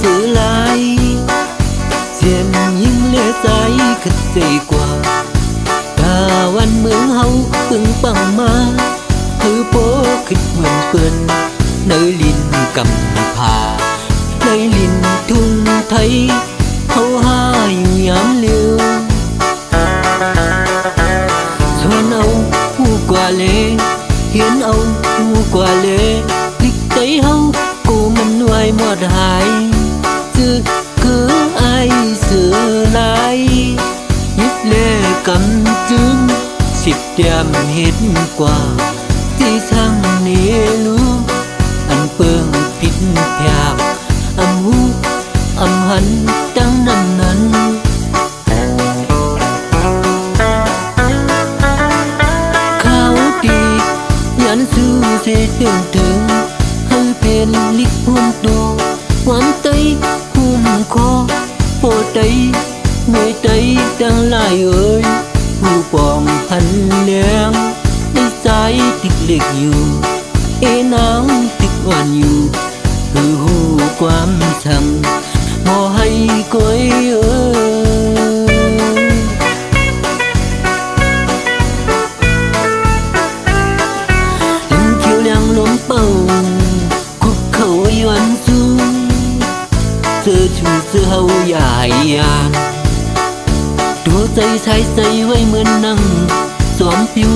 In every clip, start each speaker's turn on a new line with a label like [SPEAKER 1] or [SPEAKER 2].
[SPEAKER 1] sự lại diệm những lẽ trái khất dày qua taวันเมืองเฮาปึงปังมาคือโปคิดเหมือนเปิ้นในลินกำพาในลินทุ่งไทยเฮาหาอยู่ยามเลียวส่วนเอาหูกว่าเลเห็นเอาหูกว่าเลลิกใจเฮากูมันไว้หมดหายจือคือไอสือลายยึดเล่กำจึงสิบเดียมเห็นกว่าที่ทางนี้รู้อันเปิงผิดพยากอำหูอำหันตั้งนั้นเขาดียันสู้เสียถึงให้เป็นลิกหุ่นตัวหวานใจหุ่มคอโปใจเมื่อยใจตั้งหลายผู้ปองพันเลี้ยงได้ใจติดเล็กอยู่นางติดหวานอยู่คือหูความชังมอให้ก้อยเขียวเลี้ยงลมเป่าคุกเขาย้อนสูเสื้อชูเสื้อเฮาใหญ่ยานตัวใจใช้ใส่ไว้เหมือนนั่งสวมผิว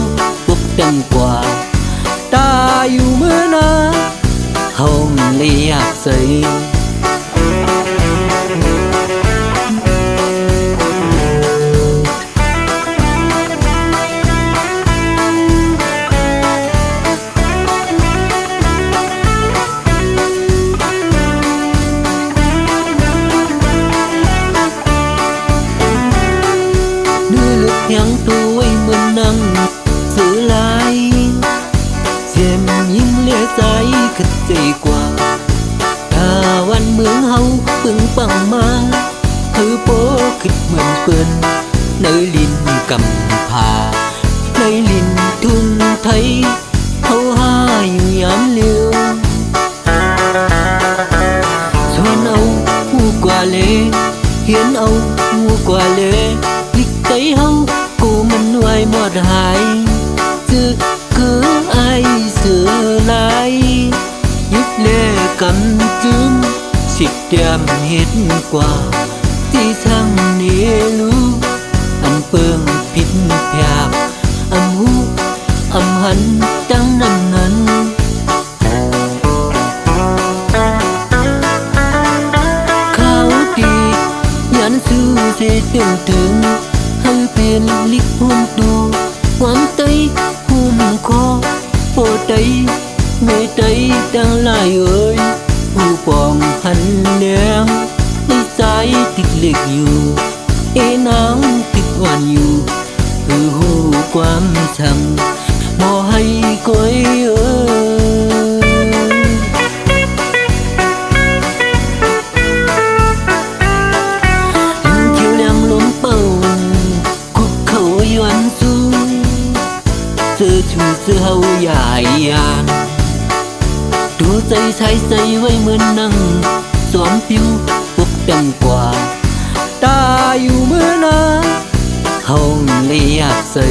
[SPEAKER 1] ปกแต่งกว่าตาอยู่เมื่อนาห้องเลียกใส่ยังตัวไว้เหมือนนั่งสื่อลายเสียมยิ่งเลี้ยใจขัดใจกว่าถ้าวันเมืองเฮาปึงปังมาคือโปคิดเหมือนเปิ้นในลินกำพาในลินทุ่งไทยเฮาหาอยู่ยามเลียวส่วนเอาหูกว่าเลเห็นเอาหูกว่าเลลิกใจเฮากูมันไว้หมดหายจือคือไอสือลายยึดเล่กำจึงสิบเดียมเห็นกว่าที่ทางนี้รู้อันเปิงผิดพยากอำหูอำหันตั้งนั้นเขาดียันสู้เสียถึงให้เป็นลิกหุ่นตัวหวานใจหุ่มคอโปใจเมื่อยใจตั้งหลายผู้ปองพันเลี้ยงได้ใจติดเล็กอยู่นางติดหวานอยู่คือหูความชังมอให้ก้อยเสื้อชูเสื้อเฮาใหญ่ยานตัวใจใช้ใส่ไว้เหมือนนั่งสวมผิวปกแต่งกว่าตาอยู่เมื่อนาห้องเลียกใส่